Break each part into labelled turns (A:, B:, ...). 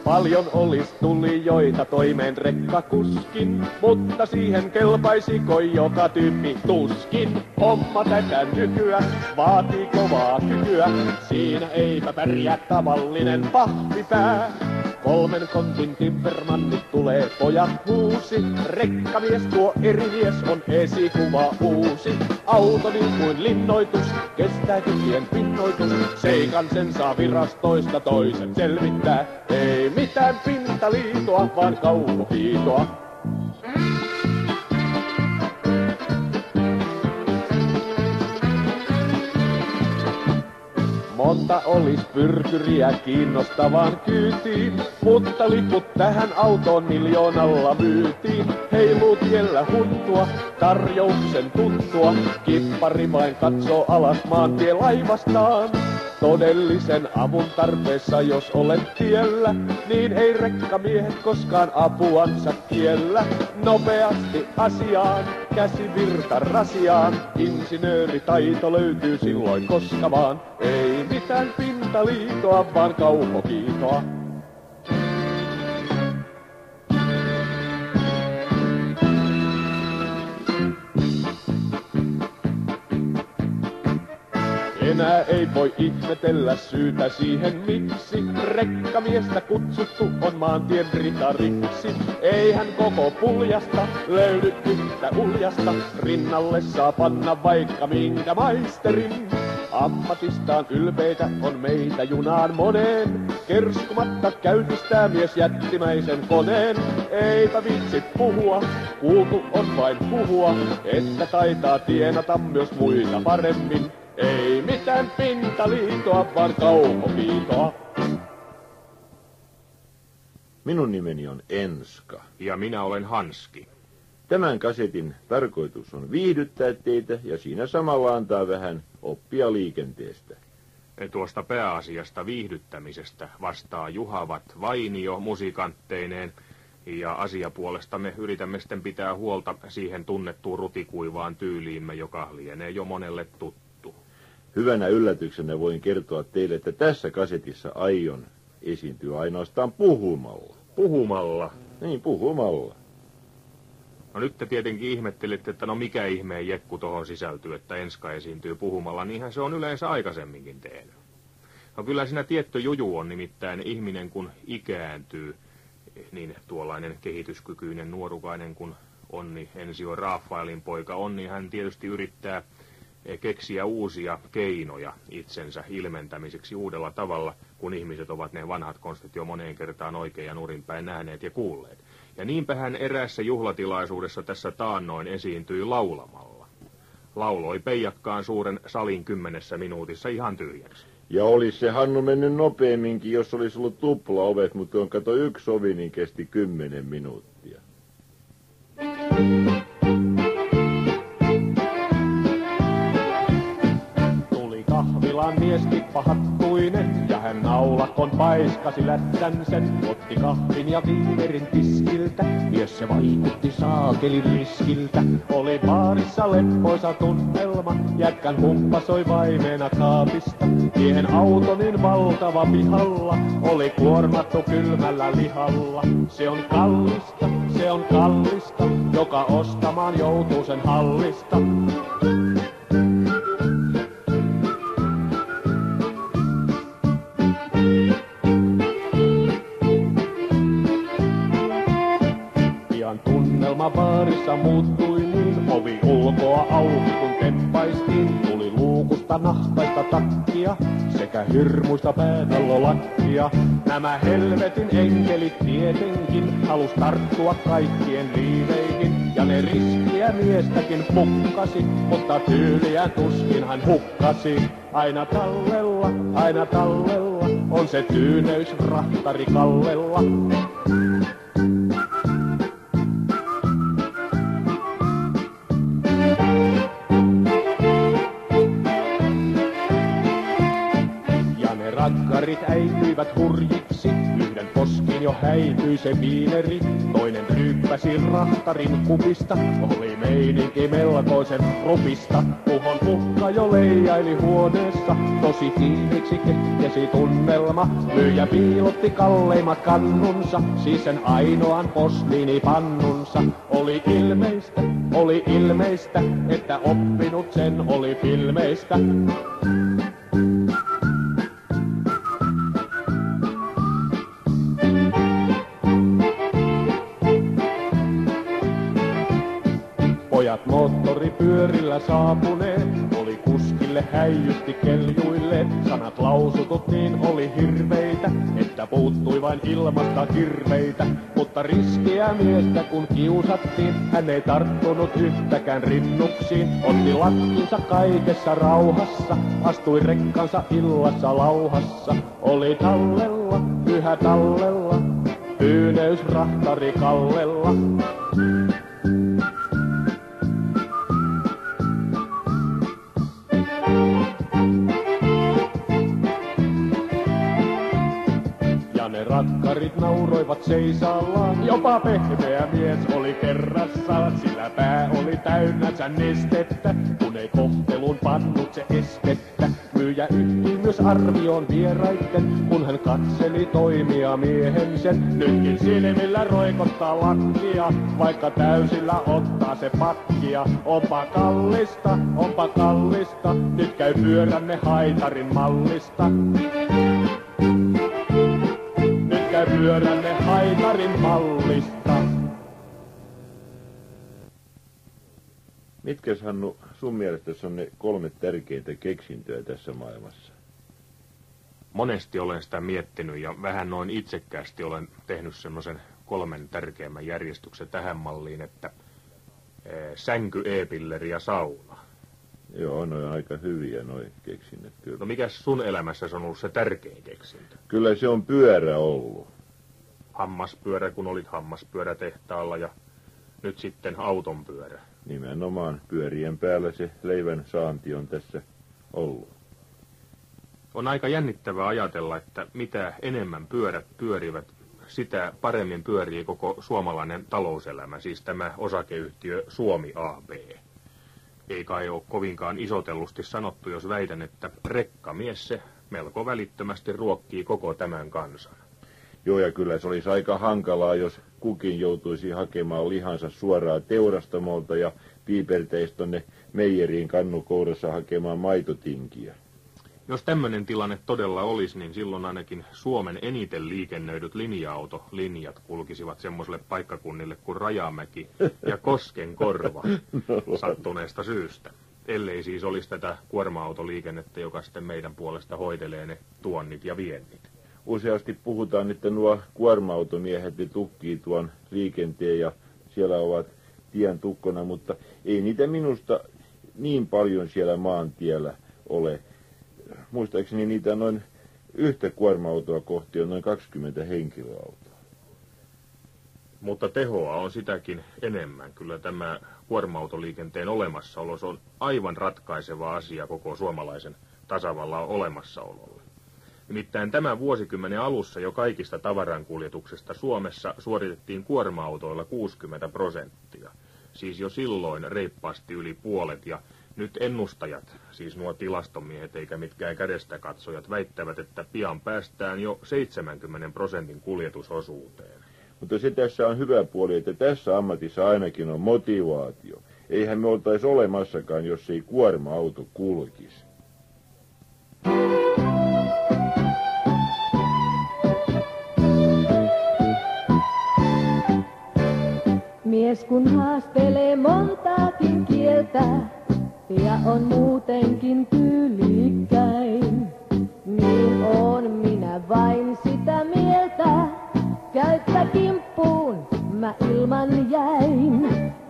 A: Paljon olis tulijoita toimeen rekkakuskin, mutta siihen kelpaisiko joka tyyppi tuskin. Homma tätä nykyä vaatii kovaa kykyä, siinä eipä pärjää tavallinen pahvipää. 3 kontin timpermannit tulee pojat huusi, rekkamies tuo eri mies on esikuva uusi. Auto niin kuin linnoitus, kestää kylien pinnoitus, seikan sen saa virastoista toiset selvittää. Ei mitään pintaliitoa, vaan kaukokiitoa. Monta olis pyrkyriä kiinnostavaan kyytiin, mutta liput tähän autoon 1 000 000 myytiin. Heiluu tiellä huntua, tarjouksen tuttua, kippari vain katsoo alas maantie laivastaan. Todellisen avun tarpeessa jos olet tiellä, niin ei rekkamiehet koskaan apuansa kiellä. Nopeasti asiaan, käsivirta rasiaan, insinööritaito löytyy silloin koska vaan. Ei mitään pintaliitoa, vaan kaukokiitoa. Enää ei voi ihmetellä syytä siihen miksi rekkamiestä kutsuttu on maantien ritariksi. Eihän koko puljasta löydy yhtä uljasta, rinnalle saa panna vaikka minkä maisterin. Ammatistaan ylpeitä on meitä junaan moneen, kerskumatta käynnistää mies jättimäisen koneen. Eipä viitsi puhua, kuultu on vain puhua, että taitaa tienata myös muita paremmin. Ei mitään pintaliitoa, vaan kaukokiitoa.
B: Minun nimeni on Enska.
C: Ja minä olen Hanski.
B: Tämän kasetin tarkoitus on viihdyttää teitä ja siinä samalla antaa vähän oppia liikenteestä.
C: Tuosta pääasiasta viihdyttämisestä vastaa Juhavat Vainio musikantteineen. Ja asiapuolesta me yritämme sitten pitää huolta siihen tunnettuun rutikuivaan tyyliimme, joka lienee jo monelle tuttu.
B: Hyvänä yllätyksenä voin kertoa teille, että tässä kasetissa aion esiintyä ainoastaan puhumalla.
C: Puhumalla?
B: Niin, puhumalla.
C: No nyt te tietenkin ihmettelitte, että no mikä ihmeen jekku tohon sisältyy, että Enska esiintyy puhumalla, niinhän se on yleensä aikaisemminkin tehnyt. No kyllä siinä tietty juju on, nimittäin ihminen kun ikääntyy, niin tuollainen kehityskykyinen nuorukainen kun Onni Ensio Rafaelin poika on, niin hän tietysti yrittää keksiä uusia keinoja itsensä ilmentämiseksi uudella tavalla, kun ihmiset ovat ne vanhat konstit jo moneen kertaan oikein ja nurinpäin nähneet ja kuulleet. Ja niinpä hän eräässä juhlatilaisuudessa tässä taannoin esiintyi laulamalla. Lauloi peijakkaan suuren salin 10 minuutissa ihan tyhjäksi.
B: Ja olisi se Hannu mennyt nopeamminkin, jos olisi ollut tuplaovet, mutta on kato 1 ovi, niin kesti 10 minuuttia.
A: Tuli kahvilaan mies tippahattuinen, ja hän naulakon paiskasi lättän sen. Otti kahvin ja viimerin tiskiltä, mies se vaikutti saakelin riskiltä. Oli baarissa leppoisa tunnelma, jätkän humppasoi vaimeena kaapista. Miehen auto niin valtava pihalla, oli kuormattu kylmällä lihalla. Se on kallista, joka ostamaan joutuu sen hallista. Baarissa muuttui niin, ovi ulkoa auki kun temppaistiin. Tuli luukusta nahkaista takkia sekä hirmuista päätallolakkia. Nämä helvetin enkelit tietenkin halus tarttua kaikkien liiveihin. Ja ne riskiä miestäkin pukkasi, mutta tyyliään tuskin hän hukkasi. Aina tallella, on se tyyneys rahtari Kallella. Rakkarit äityivät hurjiksi, yhden poskin niin jo häipyi se viineri. Toinen ryyppäsi rahtarin kupista, oli meininki melkoisen rupista. Puhon kukka jo leijaili huoneessa, tosi tiiviksi kesi tunnelma. Myyjä piilotti kalleimmat kannunsa, siis sen ainoan posliinipannunsa. Oli ilmeistä, että oppinut sen oli filmeistä. Pojat moottoripyörillä saapuneet, oli kuskille häijysti keljuille. Sanat lausutut niin oli hirveitä, että puuttui vain ilmasta kirveitä. Mutta riskiä miestä kun kiusattiin, hän ei tarttunut yhtäkään rinnuksiin. Otti lakkinsa kaikessa rauhassa, astui rekkansa illassa lauhassa. Oli tallella, yhä tallella, pyyneys rahtari Kallella. Rakkarit nauroivat seisaallaan, jopa pehmeä mies oli kerrassaan. Sillä pää oli täynnänsä nestettä, kun ei kohtelun pannut se estettä. Myyjä yhtyi myös arvioon vieraitten, kun hän katseli toimia miehen sen. Nytkin silmillä roikottaa lakkia, vaikka täysillä ottaa se pakkia. Onpa kallista, nyt käy pyöränne haitarin mallista. Pyöränne haitarin mallista.
B: Mitkäs, Hannu, sun mielestä on ne 3 tärkeintä keksintöä tässä maailmassa?
C: Monesti olen sitä miettinyt ja vähän noin itsekkäästi olen tehnyt semmoisen 3 tärkeimmän järjestyksen tähän malliin, että sänky, e-pilleri ja sauna.
B: Joo, ne on aika hyviä noi keksinnöt kyllä.
C: No mikäs sun elämässä on ollut se tärkein keksintö?
B: Kyllä se on pyörä ollut.
C: Hammaspyörä, kun olit hammaspyörätehtaalla ja nyt sitten autonpyörä.
B: Nimenomaan pyörien päällä se leivän saanti on tässä ollut.
C: On aika jännittävää ajatella, että mitä enemmän pyörät pyörivät, sitä paremmin pyörii koko suomalainen talouselämä, siis tämä osakeyhtiö Suomi AB. Ei kai ole kovinkaan isotellusti sanottu, jos väitän, että rekkamies se melko välittömästi ruokkii koko tämän kansan.
B: Joo, ja kyllä se olisi aika hankalaa, jos kukin joutuisi hakemaan lihansa suoraan teurastamolta ja piiperteisi tonne meijeriin kannukourassa hakemaan maitotinkiä.
C: Jos tämmöinen tilanne todella olisi, niin silloin ainakin Suomen eniten liikennöidyt linja-autolinjat kulkisivat semmoiselle paikkakunnille kuin Rajamäki ja Koskenkorva sattuneesta syystä. Ellei siis olisi tätä kuorma-autoliikennettä, joka sitten meidän puolesta hoitelee ne tuonnit ja viennit.
B: Useasti puhutaan, että nuo kuorma-automiehet ne tukkii tuon liikenteen ja siellä ovat tien tukkona, mutta ei niitä minusta niin paljon siellä maantiellä ole. Muistaakseni niitä noin yhtä kuorma-autoa kohti on noin 20 henkilöautoa.
C: Mutta tehoa on sitäkin enemmän. Kyllä tämä kuorma-autoliikenteen olemassaolo on aivan ratkaiseva asia koko suomalaisen tasavallan olemassaololle. Nimittäin tämän vuosikymmenen alussa jo kaikista tavarankuljetuksesta Suomessa suoritettiin kuorma-autoilla 60%. Siis jo silloin reippaasti yli puolet ja nyt ennustajat, siis nuo tilastomiehet eikä mitkään kädestä katsojat, väittävät, että pian päästään jo 70% kuljetusosuuteen.
B: Mutta se tässä on hyvä puoli, että tässä ammatissa ainakin on motivaatio. Eihän me oltaisi olemassakaan, jos ei kuorma-auto kulkisi.
D: Mies kun haastelee montaakin kieltä ja on muutenkin tyylikkäin, niin on minä vain sitä mieltä, käyttä kimppuun mä ilman jäin.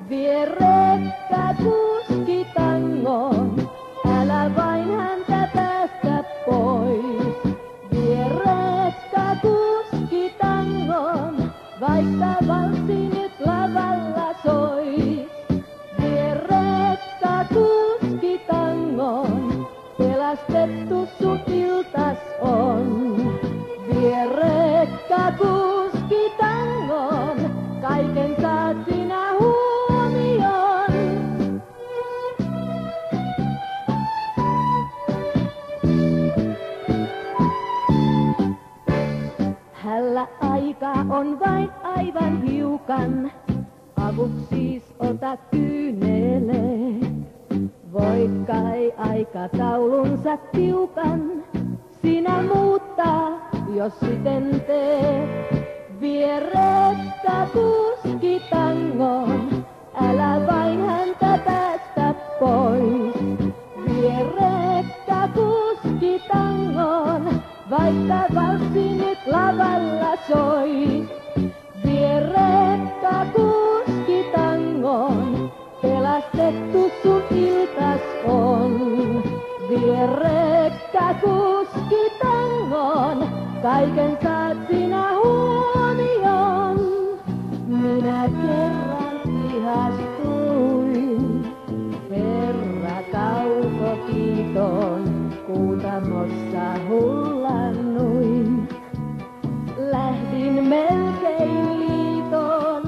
D: Vie rekka kuski tangoon, älä vain häntä päästä pois. Vie rekka kuski tangoon, vaikka valssi nyt lavalla sois. Vie rekka kuski tangoon, pelastettu sun iltas on. Vie rekka kuski täällä aika on vain aivan hiukan. Avuksi siis ota kyynele. Voit kai aikataulunsa tiukan sinä muuttaa, jos siten teet. Vie rekka kuski tangoon, älä vain häntä päästä pois. Vie rekka kuski tangoon, vaikka valssi nyt lavalla soi. Vie rekka kuski tangoon, pelastettu sun iltas on. Vie rekka kuski tangoon, kaiken saat sinä huomioon. Minä kerran ihastuin, herra kaukokiitoon, Kuutamossa hullannuin. Lähdin melkein liitoon.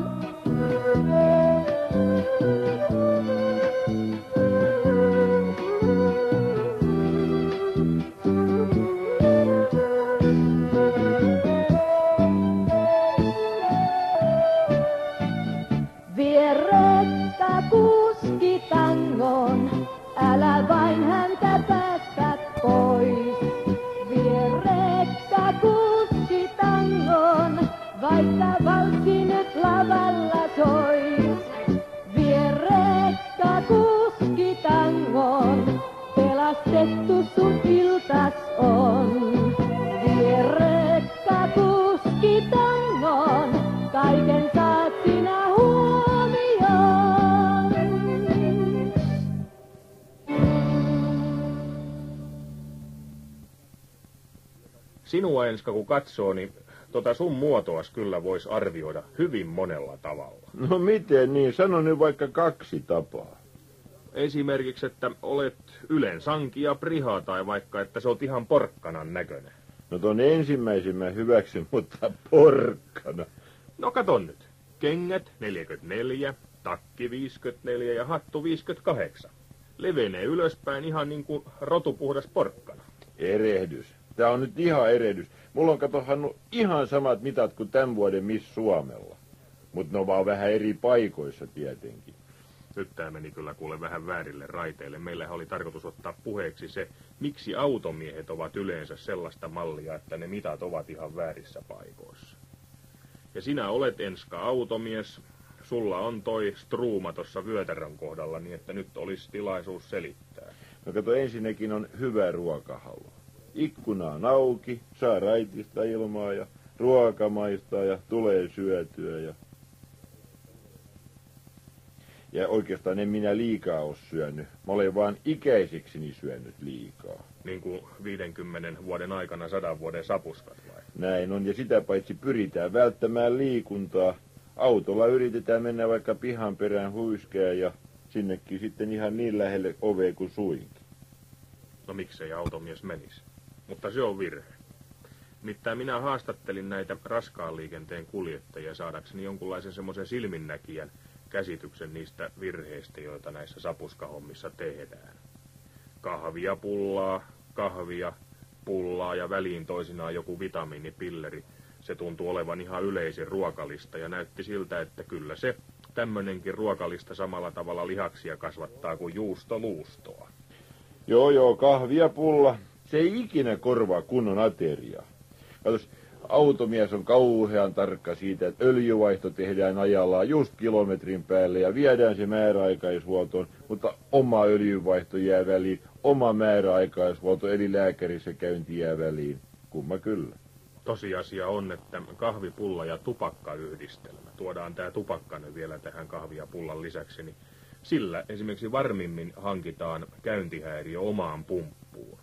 D: Vie rekka kuski tangoon, älä vain häntä päästä pois. Vie rekka kuski tangoon, vaikka valssi nyt lavalla sois. Vie rekka kuski tangoon, pelastettu sun iltas on. Vie rekka kuski tangoon, kaiken saat sinä huomioon.
C: Sinua, Enska, kun katsoo, niin sun muotoas kyllä voisi arvioida hyvin monella tavalla.
B: No miten niin? Sano nyt vaikka 2 tapaa.
C: Esimerkiksi, että olet Ylen sanki ja priha, tai vaikka, että sä oot ihan porkkanan näköinen.
B: No ton ensimmäisen mä hyväksyn, mutta porkkana.
C: No katon nyt. Kengät 44, takki 54 ja hattu 58. Levenee ylöspäin ihan niin kuin rotupuhdas porkkana.
B: Erehdys. Tää on nyt ihan erehdys. Mulla on katohan ihan samat mitat kuin tämän vuoden Miss Suomella. Mut ne on vaan vähän eri paikoissa tietenkin.
C: Nyt tää meni kyllä kuule vähän väärille raiteille. Meillähän oli tarkoitus ottaa puheeksi se, miksi automiehet ovat yleensä sellaista mallia, että ne mitat ovat ihan väärissä paikoissa. Ja sinä olet, Enska, automies. Sulla on toi struuma tossa vyötärön kohdalla, niin että nyt olisi tilaisuus selittää.
B: No kato, ensinnäkin on hyvä ruokahalu. Ikkuna on auki, saa raitista ilmaa ja ruoka maistaa ja tulee syötyä. Ja oikeastaan en minä liikaa ole syönyt. Mä olen vaan ikäisekseni syönyt liikaa.
C: Niin kuin 50 vuoden aikana 100 vuoden sapuskat vai?
B: Näin on, ja sitä paitsi pyritään välttämään liikuntaa. Autolla yritetään mennä vaikka pihan perään huiskea ja sinnekin sitten ihan niin lähelle ovea kuin suinkin.
C: No miksei automies menisi? Mutta se on virhe. Nimittäin minä haastattelin näitä raskaan liikenteen kuljettajia saadakseni jonkunlaisen semmoisen silminnäkijän käsityksen niistä virheistä, joita näissä sapuskahommissa tehdään. Kahvia, pullaa ja väliin toisinaan joku vitamiinipilleri. Se tuntuu olevan ihan yleisin ruokalista ja näytti siltä, että kyllä se tämmönenkin ruokalista samalla tavalla lihaksia kasvattaa kuin juusto luustoa.
B: Joo, kahvia, pulla. Se ei ikinä korvaa kunnon ateriaa. Katos, automies on kauhean tarkka siitä, että öljyvaihto tehdään ajallaan just kilometrin päälle ja viedään se määräaikaishuoltoon, mutta oma öljyvaihto jää väliin, oma määräaikaishuolto eli lääkärissä käynti jää väliin. Kumma kyllä.
C: Tosiasia on, että kahvipulla ja tupakkayhdistelmä, tuodaan tämä tupakka nyt vielä tähän kahvi ja pullan lisäksi, niin sillä esimerkiksi varmimmin hankitaan käyntihäiriö omaan pumppuun.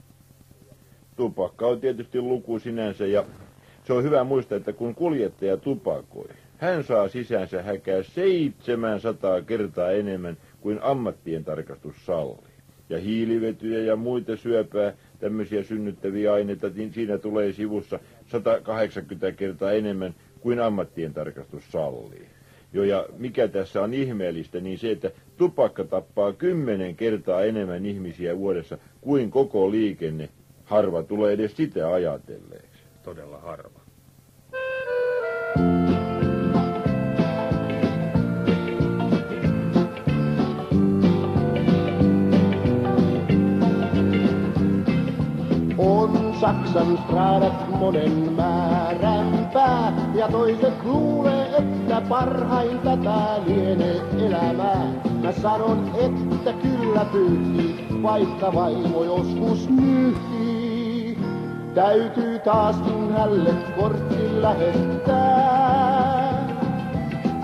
B: Tupakka on tietysti luku sinänsä ja se on hyvä muistaa, että kun kuljettaja tupakoi, hän saa sisäänsä häkää 700 kertaa enemmän kuin ammattien tarkastus sallii. Ja hiilivetyjä ja muita syöpää, tämmöisiä synnyttäviä aineita, niin siinä tulee sivussa 180 kertaa enemmän kuin ammattien tarkastus sallii. Jo, ja mikä tässä on ihmeellistä, niin se, että tupakka tappaa 10 kertaa enemmän ihmisiä vuodessa kuin koko liikenne. Harva tulee edes sitä ajatelleeksi.
C: Todella harva.
E: Saksan stradat monen määränpää. Ja toiset luulee, että parhainta tää lienee elämää. Mä sanon, että kyllä pyyhkii, vaikka vaimo joskus nyhkii. Täytyy taaskin hälle kortti lähettää.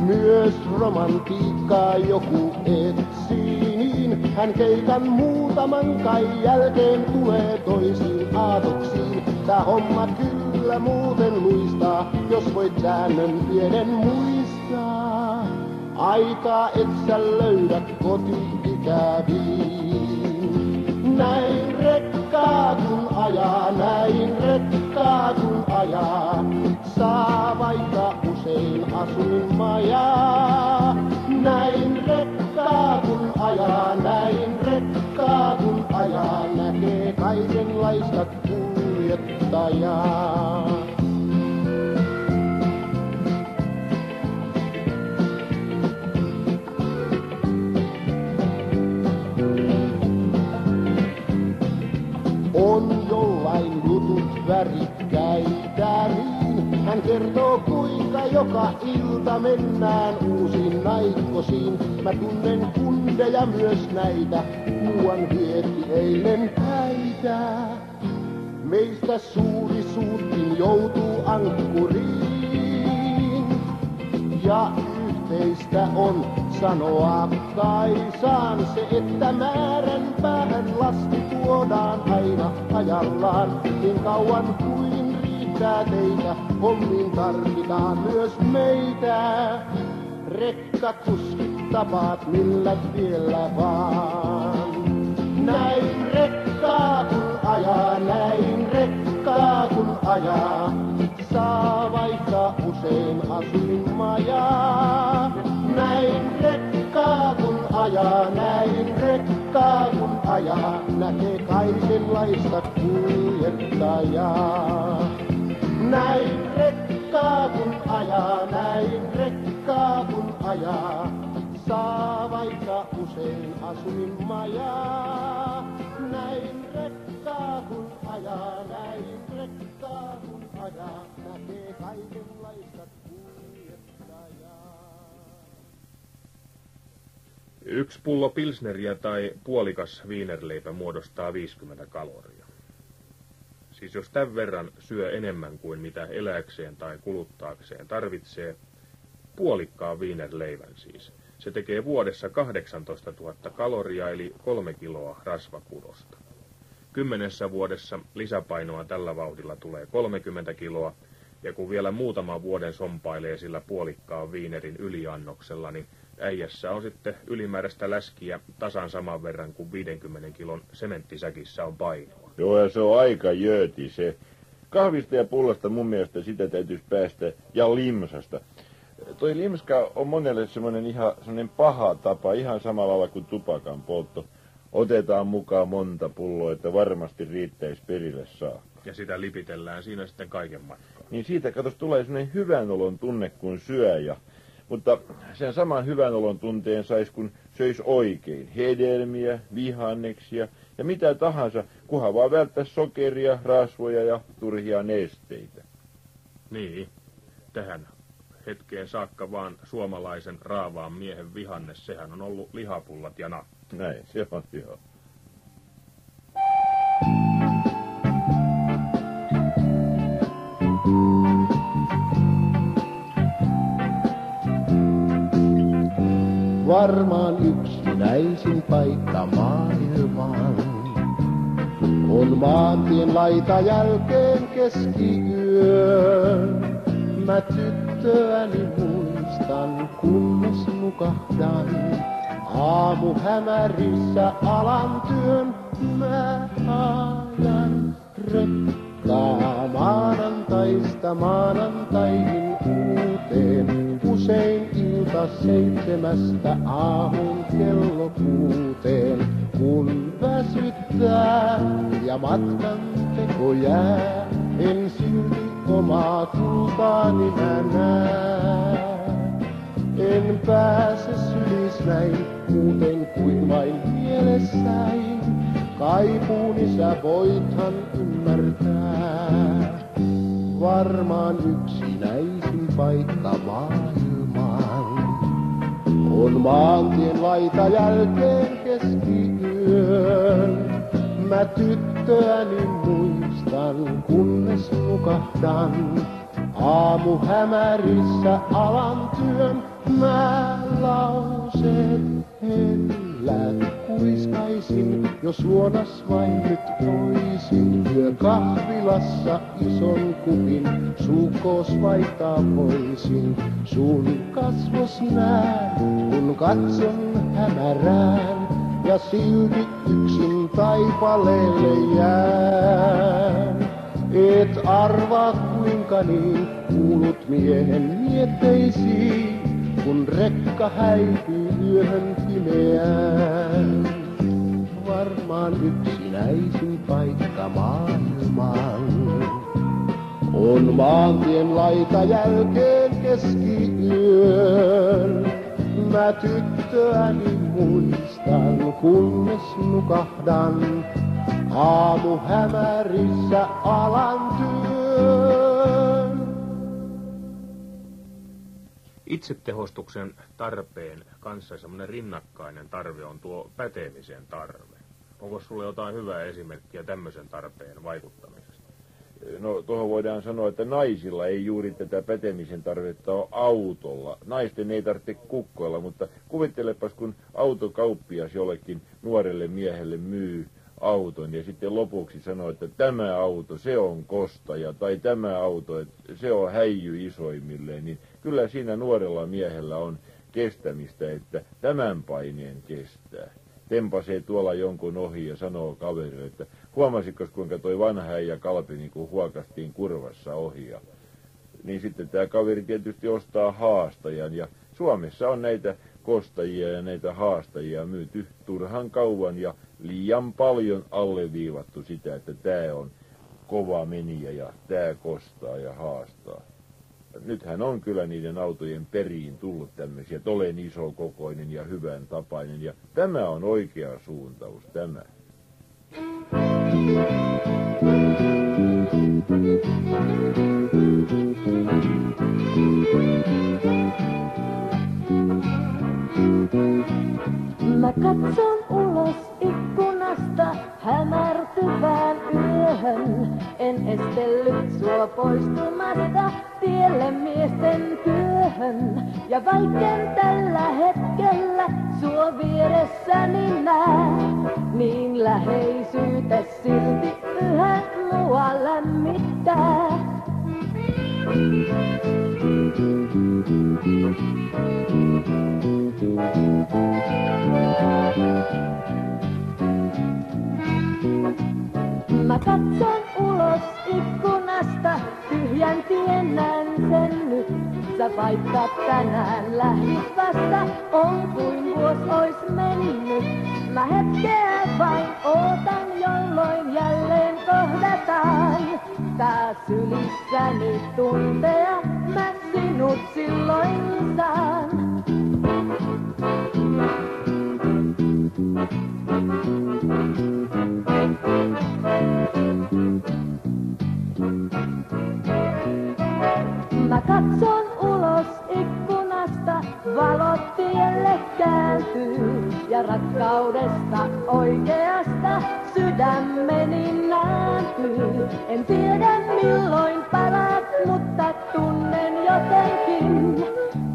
E: Myös romantiikkaa joku etsii, niin hän keikan muutaman kai jälkeen tulee toisiin aatoksiin. Tää homma kyllä muuten luistaa, jos voit säännön pienen muistaa. Aikaa et sä löydä koti-ikäviin. Näin rekkaa kun ajaa, näin rekkaa kun ajaa. Saa vaikka usein asuinmajaa. Näin rekkaa kun ajaa, näin rekkaa kun ajaa. Näkee kaikenlaista kuljettajaa. On jollain jutut värikkäitä niin. Hän kertoo kuinka joka ilta mennään uusiin naikkosiin. Mä tunnen kundeja myös näitä, muuan vietti eilen häitä. Meistä suuri suutkin joutuu ankkuriin. Ja yhteistä on sanoa kai saan se, että määränpäähän lasti tuodaan aina ajallaan. Niin kauan kuin riittää teitä, hommiin tarvitaan myös meitä. Rekkakuskit tapaat millä tiellä vaan. Näin rekkaa kun ajaa, näin rekkaa kun ajaa. Saa vaikka usein asuinmajaa. Näin rekkaa kun ajaa, näin rekkaa kun ajaa. Näkee kaikenlaista kuljettajaa. Näin rekkaa kun ajaa, näin rekkaa kun ajaa. Saa vaikka usein asuinmajaa. Näin rekkaa kun ajaa, näin rekkaa kun ajaa. Näkee kaikenlaista kuljettajaa.
C: Yksi pullo pilsneriä tai puolikas viinerleipä muodostaa 50 kaloria. Siis jos tämän verran syö enemmän kuin mitä elääkseen tai kuluttaakseen tarvitsee, puolikkaan viinerleivän siis. Se tekee vuodessa 18 000 kaloria eli 3 kiloa rasvakudosta. 10 vuodessa lisäpainoa tällä vauhdilla tulee 30 kiloa, ja kun vielä muutaman vuoden sompailee sillä puolikkaan viinerin yliannoksella, niin äijässä on sitten ylimääräistä läskiä tasan saman verran kuin 50 kilon sementtisäkissä on painoa.
B: Joo, ja se on aika jööti se. Kahvista ja pullasta mun mielestä sitä täytyisi päästä, ja limsasta. Toi limska on monelle semmoinen paha tapa, ihan samalla lailla kuin tupakan poltto. Otetaan mukaan monta pulloa, että varmasti riittäisi perille saakka.
C: Ja sitä lipitellään siinä sitten kaiken matkaa.
B: Niin siitä tulee semmoinen hyvän olon tunne, kun syö. Mutta sen saman hyvän olon tunteen sais, kun söis oikein. Hedelmiä, vihanneksia ja mitä tahansa, kunhan vaan välttäisi sokeria, rasvoja ja turhia nesteitä.
C: Niin, tähän hetkeen saakka vaan suomalaisen raavaan miehen vihanne, sehän on ollut lihapullat ja nakki.
B: Näin, se on joo.
E: Varmaan yksinäisin paikka maailmaan on maantien laita jälkeen keskiyö. Mä tyttöäni muistan, kunnes nukahdan. Aamu hämärissä alan työn mä ajan. Rekkaa maanantaista maanantaihin uuteen. Usein ilta 7 aamun kello 6. Kun väsyttää ja matkan teko jää, en silti omaa kultaani mä näe. En pääse sylis näin muuten kuin vain mielessäin. Kaipuuni sä voithan ymmärtää. nähdä. Varmaan yksinäisin paikka maailmaan on maantien laita jälkeen keskiyön. Mä tyttöäni muistan, kunnes nukahdan. Aamu hämärissä alan työn mä lauseet hellät kuiskaisin, jos luonas vain nyt voisin. Yökahvilassa ison kupin suukkoos vaihtaa voisin. Sun kasvos näen, kun katson hämärään, ja silti yksin taipaleelle jään. Et arvaa kuinka niin kuulut miehen mietteisiin, kun rekka häipyy yöhön pimeään. Varmaan yksinäisin paikka maailmaan on maantien laita jälkeen keskiyön. Mä tyttöäni muistan, kunnes nukahdan. Aamu hämärissä alan työn.
C: Itsetehostuksen tarpeen kanssa semmoinen rinnakkainen tarve on tuo pätemisen tarve. Onko sulla jotain hyvää esimerkkiä tämmöisen tarpeen vaikuttamisesta?
B: No tuohon voidaan sanoa, että naisilla ei juuri tätä pätemisen tarvetta ole autolla. Naisten ei tarvitse kukkoilla, mutta kuvittelepas, kun autokauppias jollekin nuorelle miehelle myy auton ja sitten lopuksi sanoo, että tämä auto, se on kostaja, tai tämä auto, se on häijy isoimmilleen, niin kyllä siinä nuorella miehellä on kestämistä, että tämän paineen kestää. Tempasee tuolla jonkun ohi ja sanoo kaverille, että huomasitko kuinka toi vanha äijä kalpi niin kuin huokastiin kurvassa ohi. Niin sitten tämä kaveri tietysti ostaa haastajan ja Suomessa on näitä kostajia ja näitä haastajia myyty turhan kauan ja liian paljon alleviivattu sitä, että tämä on kova meniä ja tämä kostaa ja haastaa. Nythän on kyllä niiden autojen periin tullut tämmöisiä, että olen isokokoinen ja hyvän tapainen ja tämä on oikea suuntaus, tämä.
D: Mä katson ulos ikkunasta hämärtyvään yöhön. En estellyt sua poistumasta tielle miesten työhön. Ja vaikken tällä hetkellä sua vieressäni näe, niin läheisyytes silti yhä mua lämmittää. Mä katson ulos ikkunasta, tyhjän tien näen sen nyt. Sä vaikka tänään lähdit vasta, on kuin vuos ois mennyt. Mä hetkeä vain ootan, jolloin jälleen kohdataan. Tää sylissäni tuntea, mä sinut silloin saan. Mä katson ulos ikkunasta, valot tielle kääntyy. Ja rakkaudesta oikeasta sydämeni nääntyy. En tiedä milloin palat, mutta tunnen jotenkin,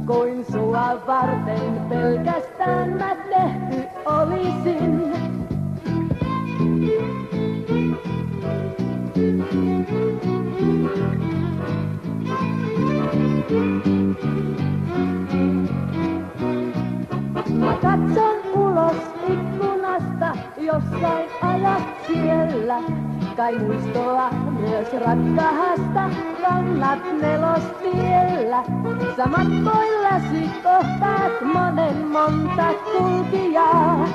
D: kuin sua varten pelkästään mä tehty olisin. Mä katson ulos ikkunasta, jossain ajat siellä. Kai muistoa myös rakkaasta kannat nelostiellä. Samattoillasi kohtaat monen monta kulkijaa.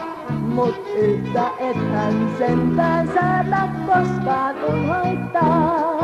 D: Mut yhtä ethän sentään saata koskaan unhoittaa.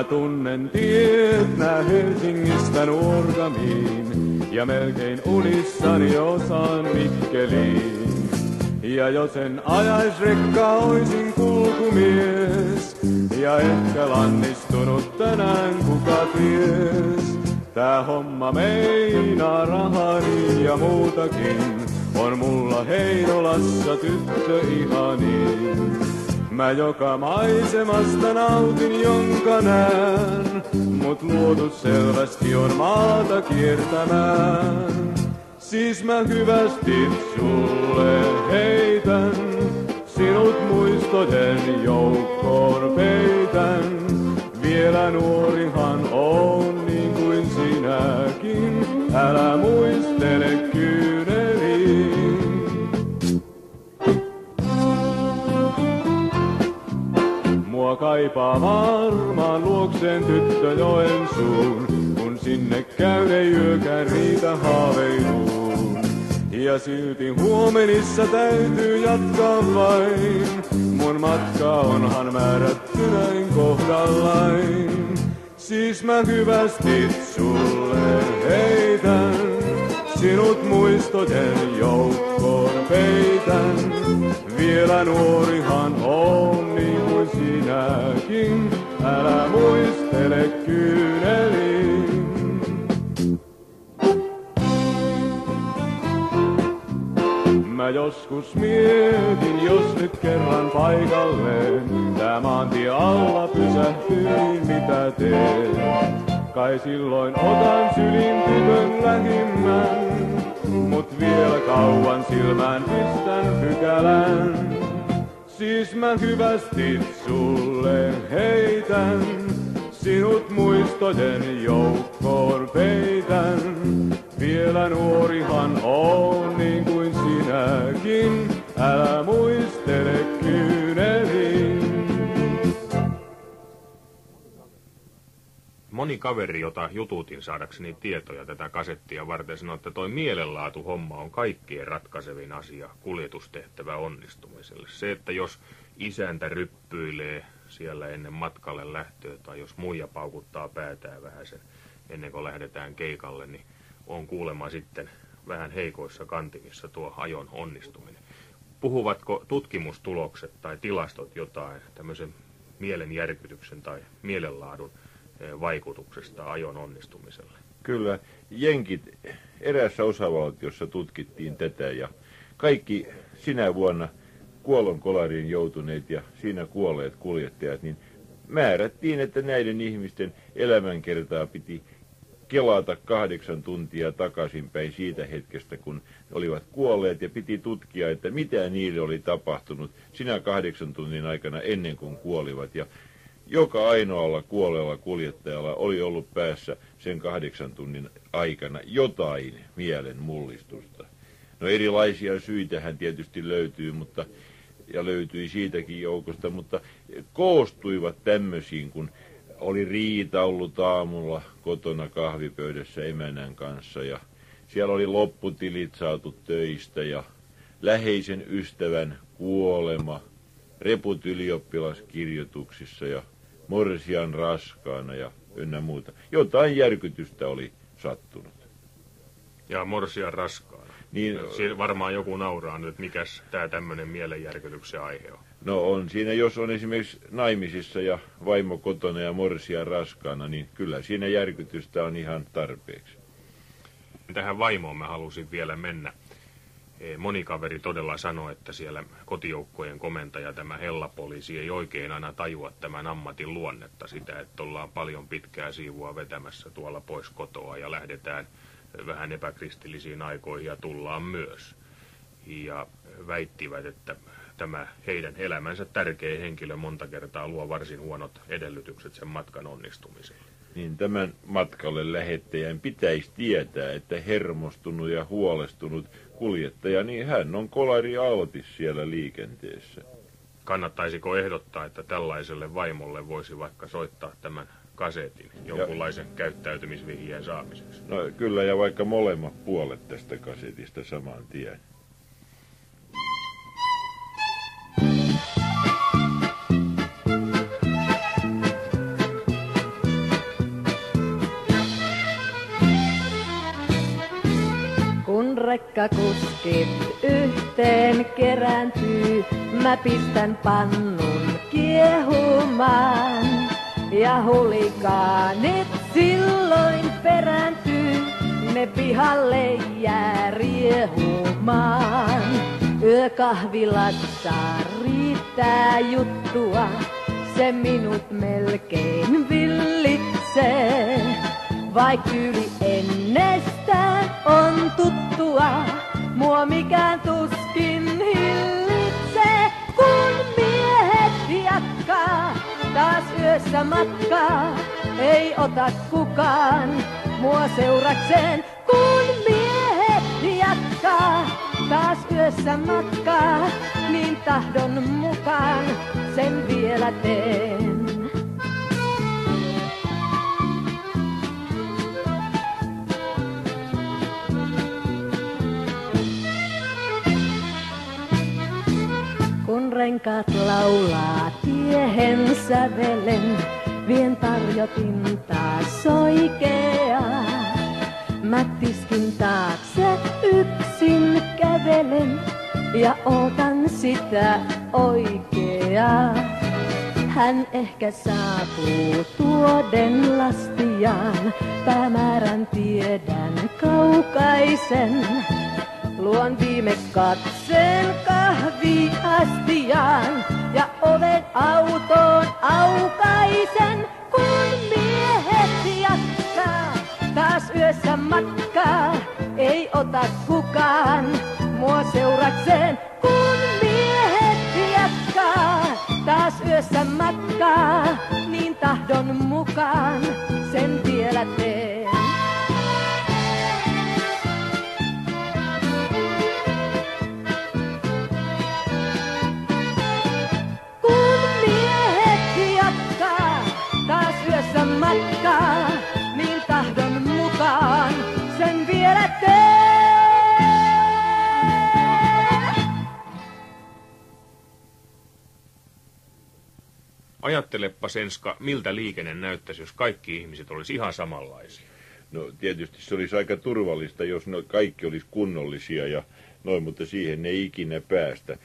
A: Mä tunnen tiet nää Helsingistä Nuorgamiin ja melkein unissani osaan Mikkeliin. Ja jos en ajais rekkaa, oisin kulkumies ja ehkä lannistunut tänään, kuka ties. Tää homma meinaa rahani ja muutakin, on mulla Heinolassa tyttö ihanin. Mä joka maisemasta nautin, jonka näen, mut luotu selvästi on maata kiertämään. Siis mä hyvästi sulle heitän, sinut muistojen joukkoon peitän. Vielä nuorihan on niin kuin sinäkin, älä muistele kyyneliin. Mua kaipaa varmaan luokseen tyttö Joensuun, kun sinne käyn ei yökään riitä haaveiluun. Ja silti huomenissa täytyy jatkaa vain, mun matka onhan määrätty näin kohdallain. Siis mä hyvästi sulle heitän, sinut muistojen joukkoon peitän. Vielä nuorihan on niin kuin sinäkin, älä muistele kyyneliin. Mä joskus mietin, jos nyt kerran paikalleen tää maantie alla pysähtyin, mitä teen. Kai silloin otan sylin tytön lähimmän, mut vielä kauan silmään pistän pykälän. Siis mä hyvästi sulle heitän, sinut muistojen joukkoon peitän. Vielä nuorihan on niin kuin sinäkin, älä muistele kyyneliin.
C: Moni kaveri, jota jututin saadakseni tietoja tätä kasettia varten, sanoi, että toi mielenlaatuhomma on kaikkien ratkaisevin asia kuljetustehtävä onnistumiselle. Se, että jos isäntä ryppyilee siellä ennen matkalle lähtöä tai jos muija paukuttaa päätään vähän sen ennen kuin lähdetään keikalle, niin on kuulemma sitten vähän heikoissa kantimissa tuo ajon onnistuminen. Puhuvatko tutkimustulokset tai tilastot jotain tämmöisen mielenjärkytyksen tai mielenlaadun vaikutuksesta ajon onnistumiselle?
B: Kyllä, jenkit eräässä osavaltiossa tutkittiin tätä ja kaikki sinä vuonna kuolonkolariin joutuneet ja siinä kuolleet kuljettajat, niin määrättiin, että näiden ihmisten elämänkertaa piti kelata 8 tuntia takaisinpäin siitä hetkestä, kun olivat kuolleet, ja piti tutkia, että mitä niille oli tapahtunut sinä 8 tunnin aikana ennen kuin kuolivat. Ja joka ainoalla kuolleella kuljettajalla oli ollut päässä sen 8 tunnin aikana jotain mielen mullistusta. No erilaisia syitähän tietysti löytyy, ja löytyi siitäkin joukosta, mutta koostuivat tämmöisiin, kun oli riita ollut aamulla kotona kahvipöydässä emännän kanssa ja siellä oli lopputilit saatu töistä ja läheisen ystävän kuolema, reput ylioppilaskirjoituksissa ja morsian raskaana ja ynnä muuta. Jotain järkytystä oli sattunut.
C: Ja morsian raskaana. Niin, siinä varmaan joku nauraa nyt, että mikäs tämä tämmöinen mielenjärkytyksen aihe on.
B: No on siinä, jos on esimerkiksi naimisissa ja vaimo kotona ja morsian raskaana, niin kyllä siinä järkytystä on ihan tarpeeksi.
C: Tähän vaimoon mä halusin vielä mennä. Moni kaveri todella sanoi, että siellä kotijoukkojen komentaja, tämä hellapoliisi, ei oikein aina tajua tämän ammatin luonnetta, sitä, että ollaan paljon pitkää siivua vetämässä tuolla pois kotoa ja lähdetään vähän epäkristillisiin aikoihin ja tullaan myös. Ja väittivät, että tämä heidän elämänsä tärkein henkilö monta kertaa luo varsin huonot edellytykset sen matkan onnistumiselle.
B: Niin tämän matkalle lähettäjän pitäisi tietää, että hermostunut ja huolestunut kuljettaja, niin hän on kolari altis siellä liikenteessä.
C: Kannattaisiko ehdottaa, että tällaiselle vaimolle voisi vaikka soittaa tämän kasetin jonkunlaisen käyttäytymisvihjeen saamiseksi?
B: No kyllä, ja vaikka molemmat puolet tästä kasetista saman tien.
D: rekkakuskit yhteen kerääntyy, mä pistän pannun kiehumaan. Ja hulikaanit silloin perääntyy, ne pihalle jää riehumaan. Yökahvilassa riittää juttua, se minut melkein villitsee. Vaik tyyli ennestään on tuttua, mua mikään tuskin hillitsee. Kun miehet jatkaa taas yössä matkaa, ei ota kukaan mua seurakseen. Kun miehet jatkaa taas yössä matkaa, niin tahdon mukaan sen vielä teen. Kun renkaat laulaa tiehen sävelen, vien tarjotin taas soikeaa. Mä tiskin taakse yksin kävelen ja ootan sitä oikeaa. Hän ehkä saapuu tuoden lastiaan, päämäärän tiedän kaukaisen. Luon viime katseen kahviastiaan ja oven autoon aukaisen. Kun miehet jatkaa taas yössä matkaa, ei ota kukaan mua seurakseen. Kun miehet jatkaa taas yössä matkaa, niin tahdon mukaan sen vielä teen. Matkaa, niin tahdon mukaan sen vielä teen.
C: Ajattelepa, Enska, miltä liikenne näyttäisi, jos kaikki ihmiset olisi ihan samanlaisia.
B: No tietysti se olisi aika turvallista, jos kaikki olisi kunnollisia ja noin, mutta siihen ei ikinä päästä.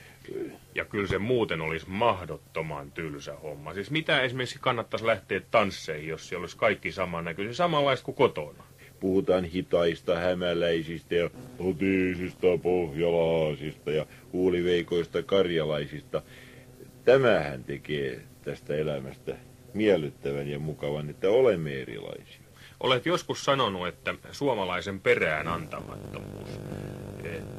C: Ja kyllä se muuten olisi mahdottoman tylsä homma. Siis mitä esimerkiksi kannattaisi lähteä tansseihin, jos siellä olisi kaikki samannäköisiä, samanlaista kuin kotona?
B: Puhutaan hitaista, hämäläisistä ja otisista, pohjalaisista ja huuliveikoista karjalaisista. Tämähän tekee tästä elämästä miellyttävän ja mukavan, että olemme erilaisia.
C: Olet joskus sanonut, että suomalaisen perään antamattomuus,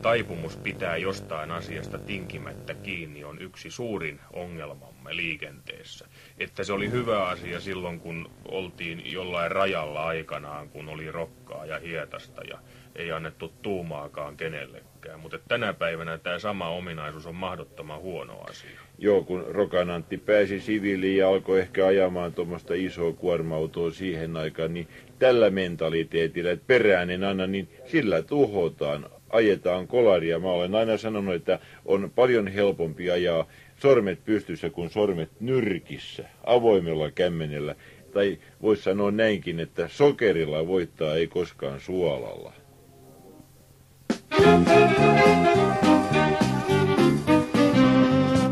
C: taipumus pitää jostain asiasta tinkimättä kiinni, on yksi suurin ongelmamme liikenteessä. Että se oli hyvä asia silloin, kun oltiin jollain rajalla aikanaan, kun oli rokkaa ja hietasta ja ei annettu tuumaakaan kenellekään. Mutta tänä päivänä tämä sama ominaisuus on mahdottoman huono asia.
B: Joo, kun Rokan Antti pääsi siviiliin ja alkoi ehkä ajamaan tuommoista isoa kuorma-autoa siihen aikaan, niin tällä mentaliteetillä, että perään en anna, niin sillä tuhotaan, ajetaan kolaria. Mä olen aina sanonut, että on paljon helpompi ajaa sormet pystyssä kuin sormet nyrkissä, avoimella kämmenellä. Tai voisi sanoa näinkin, että sokerilla voittaa ei koskaan suolalla.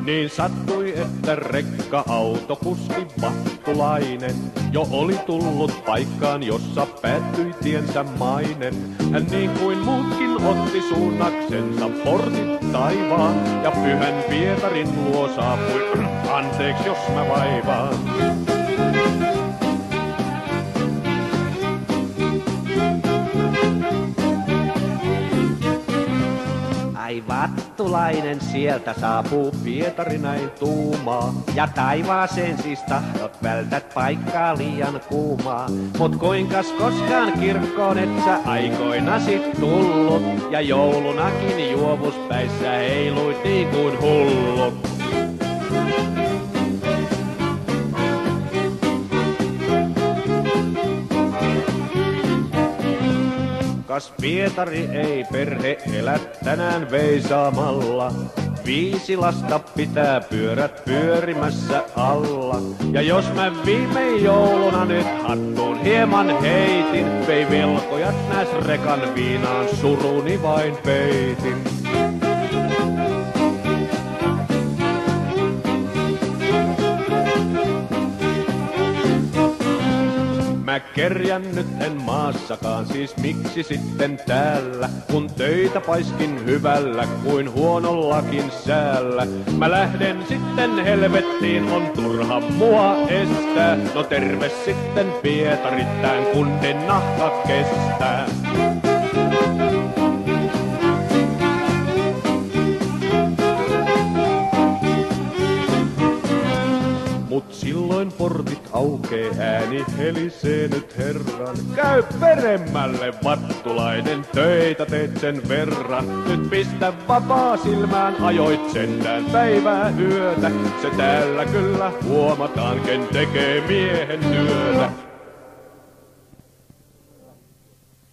A: Niin sattui, että rekka-autokuski Vahtulainen jo oli tullut paikkaan, jossa päättyi tiensä mainen. Hän niin kuin muutkin otti suunnaksensa portit taivaan ja pyhän Pietarin luo saapui. Anteeksi, jos mä vaivaan.
F: Ai Vattulainen sieltä saapuu Pietari näin tuumaa. Ja taivaaseen siis tahdot vältät paikkaa liian kuumaa. Mut kuinkas koskaan kirkkoon et sä aikoinasit tullut. Ja joulunakin juovuspäissä heiluit niin kuin hullut. Kas Pietari ei perhe elä tänään veisaamalla, 5 lasta pitää pyörät pyörimässä alla. Ja jos mä viime jouluna nyt hattuun hieman heitin, vei velkojat näs rekan viinaan, suruni vain peitin. Mä kerjän nyt en maassakaan, siis miksi sitten täällä? Kun töitä paiskin hyvällä kuin huonollakin säällä. Mä lähden sitten helvettiin, on turha mua estää. No terve sitten Pietarittään, kundin nahka kestää. Mut silloin portit aukee, ääni helisee nyt herran. Käy peremmälle vattulainen, töitä teet sen verran. Nyt pistä vapaa silmään, ajoit sentään päivää yötä. Se täällä kyllä huomataan, ken tekee miehen työtä.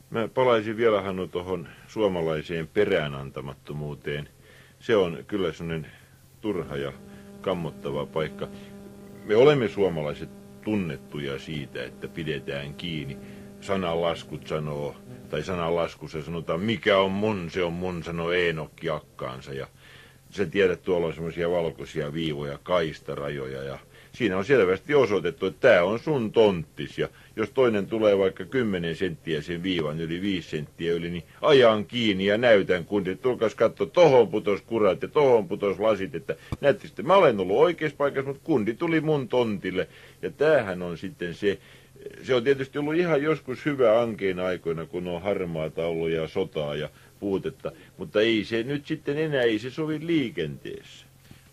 B: Mä palaisin vielä, Hannu, tuohon suomalaiseen peräänantamattomuuteen. Se on kyllä sellainen turha ja kammottava paikka. Me olemme suomalaiset tunnettuja siitä, että pidetään kiinni. Sananlaskut sanoo, tai sananlaskussa sanotaan, mikä on mun, se on mun, sanoo Eenokki akkaansa. Ja sä tiedät, tuolla on semmoisia valkoisia viivoja, kaistarajoja, ja siinä on selvästi osoitettu, että tää on sun tonttis. Ja jos toinen tulee vaikka 10 senttiä sen viivan yli, 5 senttiä yli, niin ajan kiinni ja näytän kundit. Tulkaas katso, tohon putos kurat ja tohon putos lasit, että näette sitten, mä olen ollut oikeassa paikassa, mutta kundi tuli mun tontille. Ja tämähän on sitten se on tietysti ollut ihan joskus hyvä ankeen aikoina, kun on harmaata ollut ja sotaa ja puutetta, mutta ei se nyt sitten enää, ei se sovi liikenteessä.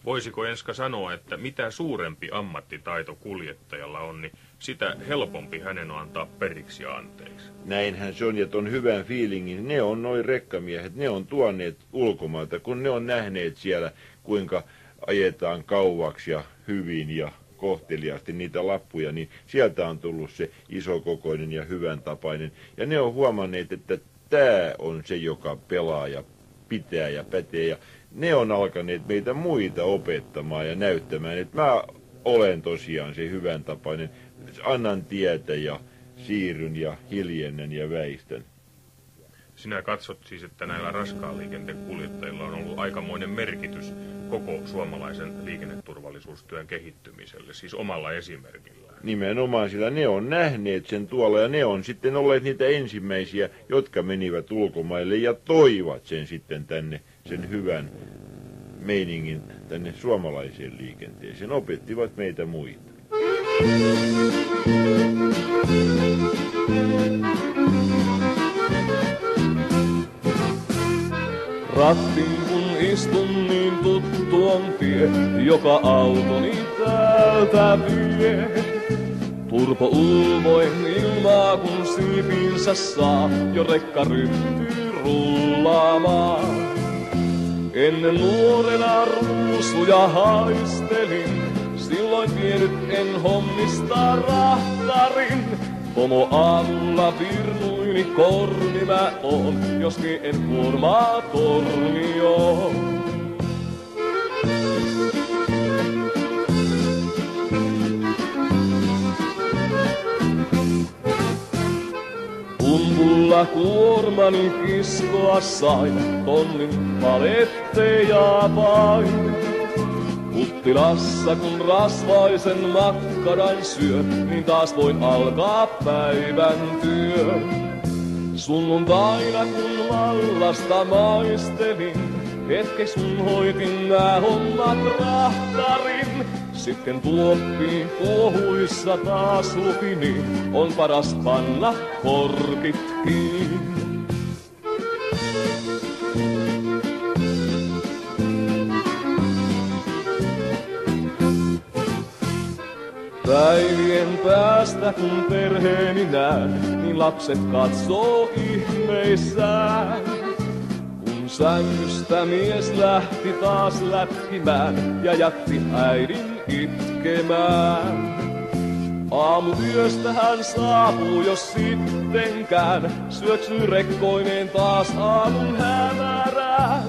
C: Voisiko Enska sanoa, että mitä suurempi ammattitaito kuljettajalla on, niin sitä helpompi hänen on antaa periksi ja anteeksi?
B: Näinhän se on, ja ton hyvän fiilingin, ne on noi rekkamiehet, ne on tuoneet ulkomailta, kun ne on nähneet siellä, kuinka ajetaan kauaksi ja hyvin ja kohteliaasti niitä lappuja, niin sieltä on tullut se isokokoinen ja hyvän tapainen. Ja ne on huomanneet, että tämä on se, joka pelaa ja pitää ja pätee, ja ne on alkaneet meitä muita opettamaan ja näyttämään, että mä olen tosiaan se hyvän tapainen. Annan tietä ja siirryn ja hiljennän ja väistän.
C: Sinä katsot siis, että näillä raskaan liikenteen kuljettajilla on ollut aikamoinen merkitys koko suomalaisen liikenneturvallisuustyön kehittymiselle, siis omalla esimerkillään.
B: Nimenomaan, sillä ne on nähneet sen tuolla ja ne on sitten olleet niitä ensimmäisiä, jotka menivät ulkomaille ja toivat sen sitten tänne, sen hyvän meiningin tänne suomalaiseen liikenteeseen. Opettivat meitä muita.
G: Rattiin kun istun, niin tuttu on tie, joka autoni täältä vie. Turpo ulvoin ilmaa, kun siipinsä saa, jo rekka ryhtyy rullaamaan. Ennen nuorena ruusuja haistelin, silloin vienyt en hommista rahtarin. Pomo aamulla virnuini korni mä oon, joskin en kuormaa tornio. Pumpulla kuormani kiskoa sain, tonnin paletteja vain. Puttilassa kun rasvaisen makkaran syön, niin taas voin alkaa päivän työn. Sunnuntaina kun vallasta maistelin, hetkeksi sun hoitin nää hommat rahtarin. Sitten tuoppiin kuohuissa taas luki, niin on paras panna korkit kiinni. Päivien päästä kun perheeni näen, niin lapset katsoo ihmeissään. Kun sängystä mies lähti taas lätkimään ja jätti äidin itkemään. Aamuyöstä hän saapuu, jos sittenkään syöksyy rekkoineen taas aamun hämärään.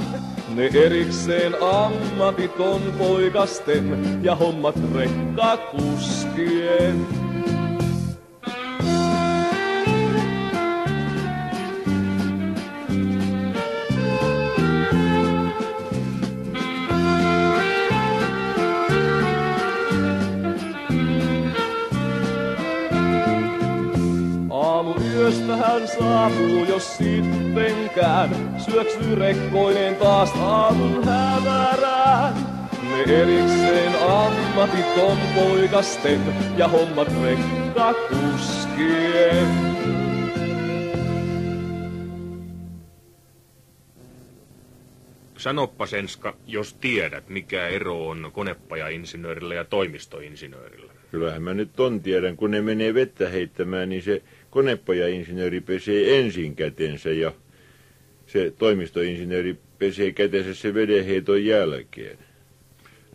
G: Ne erikseen ammatit on poikasten ja hommat rekkakuskien. Aamuyöstä hän saapuu, jos sittenkään syöksyy rekkoineen taas aamun hämärään. Ne erikseen ammatit on poikasten ja hommat rekkakuskien.
C: Sanoppa Senska, jos tiedät, mikä ero on konepajainsinöörillä ja toimistoinsinöörillä.
B: Kyllähän mä nyt tiedän, kun ne menee vettä heittämään, niin se konepajainsinööri pesee ensin kätensä ja se toimistoinsinööri pesee kätensä se vedenheiton jälkeen.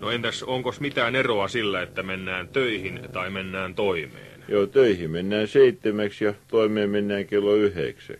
C: No entäs onko mitään eroa sillä, että mennään töihin tai mennään toimeen?
B: Joo, töihin mennään 7 ja toimeen mennään kello 9.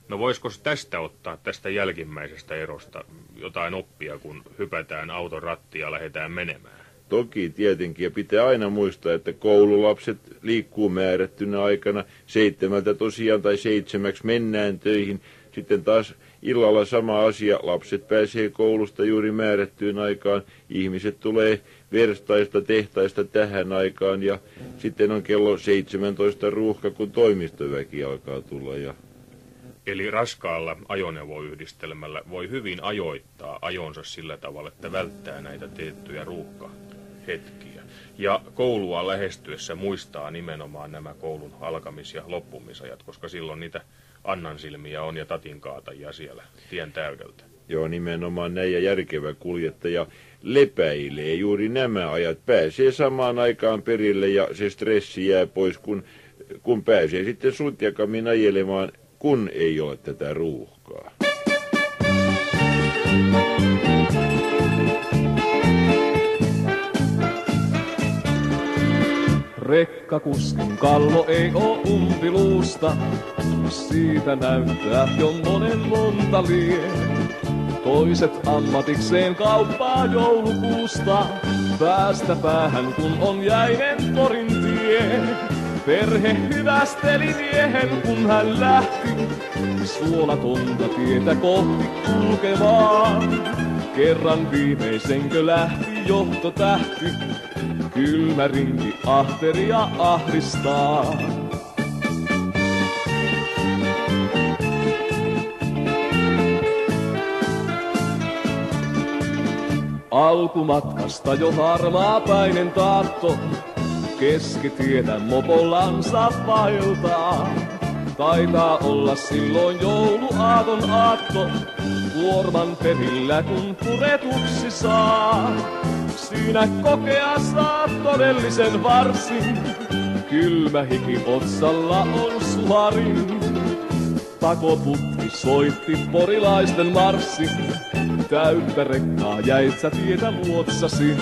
C: No voisiko tästä ottaa tästä jälkimmäisestä erosta jotain oppia, kun hypätään auton rattiin ja lähdetään menemään?
B: Toki tietenkin, ja pitää aina muistaa, että koululapset liikkuu määrättynä aikana 7 tosiaan tai 7 mennään töihin. Sitten taas illalla sama asia, lapset pääsee koulusta juuri määrättyyn aikaan, ihmiset tulee verstaista, tehtaista tähän aikaan ja sitten on kello 17 ruuhka, kun toimistoväki alkaa tulla.
C: Eli raskaalla ajoneuvoyhdistelmällä voi hyvin ajoittaa ajonsa sillä tavalla, että välttää näitä tiettyjä ruuhkahetkiä. Ja koulua lähestyessä muistaa nimenomaan nämä koulun alkamis- ja loppumisajat, koska silloin niitä Annan silmiä on ja tatin kaatajia siellä tien täydeltä.
B: Joo, nimenomaan näin, ja järkevä kuljettaja lepäilee juuri nämä ajat, pääsee samaan aikaan perille ja se stressi jää pois, kun pääsee sitten Sutjakamin ajelemaan, kun ei ole tätä ruuhkaa.
G: Rekkakuskin kalvo ei oo umpiluusta, siitä näyttää jo monta lie. Toiset ammatikseen kauppaa joulukuusta, päästä päähän kun on jäinen torin tie. Perhe hyvästeli miehen kun hän lähti, suolatonta tietä kohti kulkemaan. Kerran viimeisenkö lähti johtotähti, kylmä rinki ahteria ahdistaa. Alkumatkasta jo harmaapäinen taatto, keskitietä mopollansa vaeltaa. Taitaa olla silloin jouluaaton aatto, kuorman perillä kun puretuksi saa. Siinä kokea saa todellisen varsin, kylmä hiki otsalla on suharin. Takoputki soitti porilaisten marssin, täyttä rekkaa jäitsä tietä luotsasin.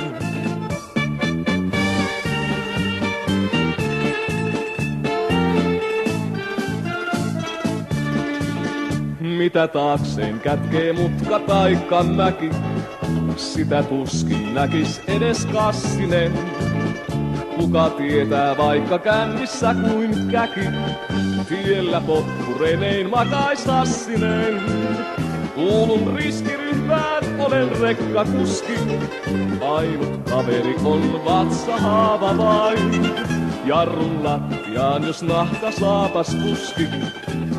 G: Mitä taakseen kätkee mutka taikka mäki, sitä tuskin näkis edes Kassinen. Kuka tietää vaikka kännissä kuin käki, tiellä potkurenein makais Hassinen. Kuulun riskiryhmään, olen rekkakuski, ainut kaveri on vatsahaava vain. Jarrun lattiaan jos nahka saapas kuski,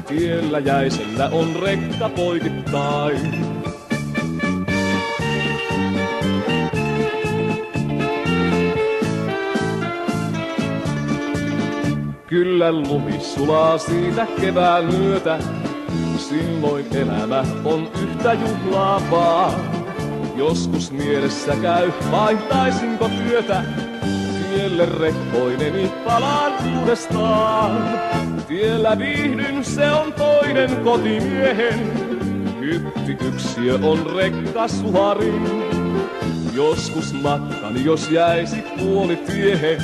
G: tiellä jäisellä on rekka poikittain. Kyllä lumi sulaa siitä kevään myötä, silloin elämä on yhtä juhlaavaa. Joskus mielessä käy, vaihtaisinko työtä, tielle rekkoineni palaan uudestaan. Tiellä viihdyn, se on toinen kotimiehen, hyttiyksiö on rekkasuharin. Joskus matkani, jos jäisi puolitiehen,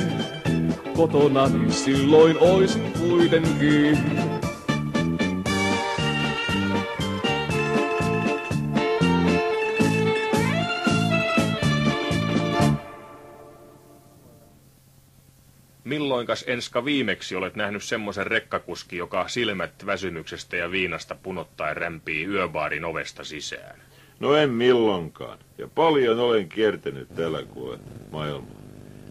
G: kotonani silloin oisin kuitenkin.
C: Milloinkas Enska viimeksi olet nähnyt semmoisen rekkakuski, joka silmät väsymyksestä ja viinasta punottaen rämpii yöbaarin ovesta sisään?
B: No en milloinkaan. Ja paljon olen kiertänyt täällä kuule maailmaa.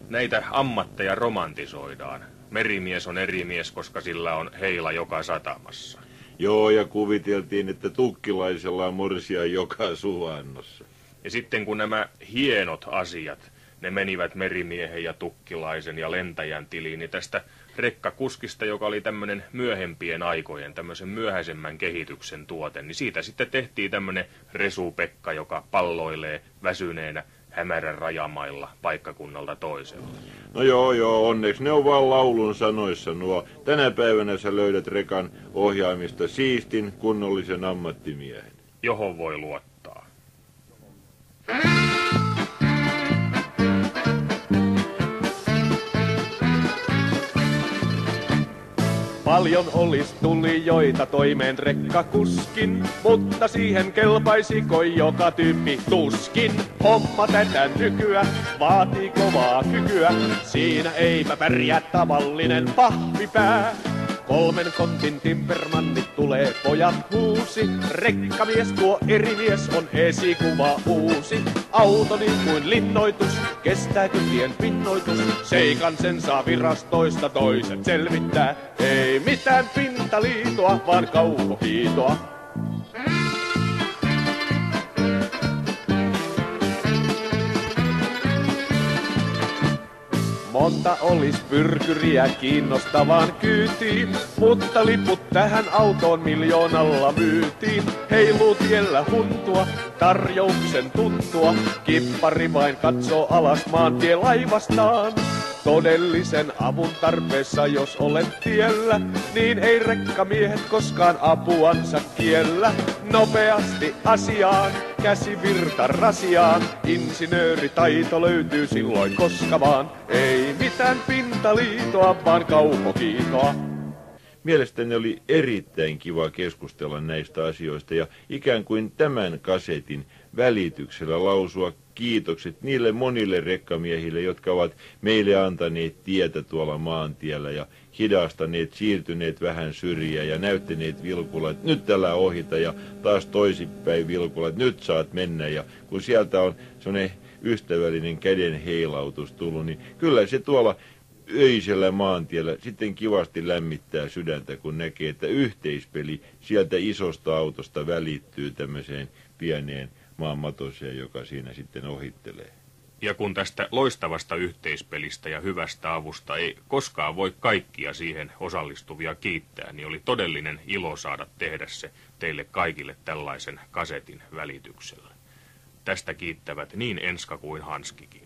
C: Näitä ammatteja romantisoidaan. Merimies on eri mies, koska sillä on heila joka satamassa.
B: Joo, ja kuviteltiin, että tukkilaisella on morsia joka suvannossa.
C: Ja sitten kun nämä hienot asiat, ne menivät merimiehen ja tukkilaisen ja lentäjän tiliin, niin tästä rekkakuskista, joka oli tämmöinen myöhempien aikojen, tämmöisen myöhäisemmän kehityksen tuote, niin siitä sitten tehtiin tämmöinen Resu-Pekka, joka palloilee väsyneenä hämärän rajamailla paikkakunnalta toisella.
B: No joo, onneksi ne on vaan laulun sanoissa nuo. Tänä päivänä sä löydät rekan ohjaamista siistin, kunnollisen ammattimiehen.
C: Johon voi luottaa.
A: Paljon olis tulijoita toimeen rekkakuskin, mutta siihen kelpaisiko joka tyyppi tuskin. Homma tätä nykyä vaatii kovaa kykyä, siinä eipä pärjää tavallinen pahvipää. 3 kontin timpermannit tulee pojat huusi, rekkamies tuo eri mies on esikuva uusi. Auto niin kuin linnoitus, kestääkö tien pinnoitus, seikan sen saa virastoista toiset selvittää. Ei mitään pintaliitoa, vaan kaukokiitoa. Monta olis pyrkyriä kiinnostavaan kyytiin, mutta liput tähän autoon 1 000 000 myytiin. Heiluu tiellä huntua, tarjouksen tuttua, kippari vain katsoo alas maantie laivastaan. Todellisen avun tarpeessa jos olet tiellä, niin ei rekkamiehet koskaan apuansa kiellä. Nopeasti asiaan, käsivirta rasiaan, insinööritaito löytyy silloin koska vaan. Ei mitään pintaliitoa, vaan kaukokiitoa.
B: Mielestäni oli erittäin kiva keskustella näistä asioista ja ikään kuin tämän kasetin välityksellä lausua kiitokset niille monille rekkamiehille, jotka ovat meille antaneet tietä tuolla maantiellä ja hidastaneet, siirtyneet vähän syrjään ja näyttäneet vilkulla, että nyt älä ohita ja taas toisinpäin vilkulla, että nyt saat mennä. Ja kun sieltä on sellainen ystävällinen käden heilautus tullut, niin kyllä se tuolla öisellä maantiellä sitten kivasti lämmittää sydäntä, kun näkee, että yhteispeli sieltä isosta autosta välittyy tämmöiseen pieneen maanmatoseen, joka siinä sitten ohittelee.
C: Ja kun tästä loistavasta yhteispelistä ja hyvästä avusta ei koskaan voi kaikkia siihen osallistuvia kiittää, niin oli todellinen ilo saada tehdä se teille kaikille tällaisen kasetin välityksellä. Tästä kiittävät niin Enska kuin Hanskikin.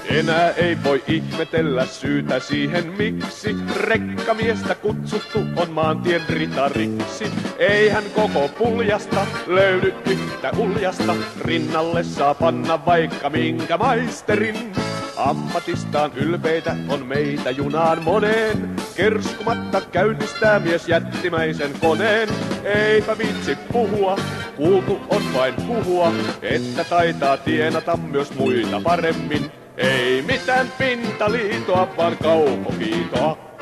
A: Enää ei voi ihmetellä syytä siihen miksi rekkamiestä kutsuttu on maantien ritariksi. Eihän koko puljasta löydy yhtä uljasta, rinnalle saa panna vaikka minkä maisterin. Ammatistaan ylpeitä on meitä junaan moneen, kerskumatta käynnistää mies jättimäisen koneen. Eipä viitsi puhua, kuultu on vain puhua, että taitaa tienata myös muita paremmin. Ei mitään pintaliitoa, vaan kaukokiitoa.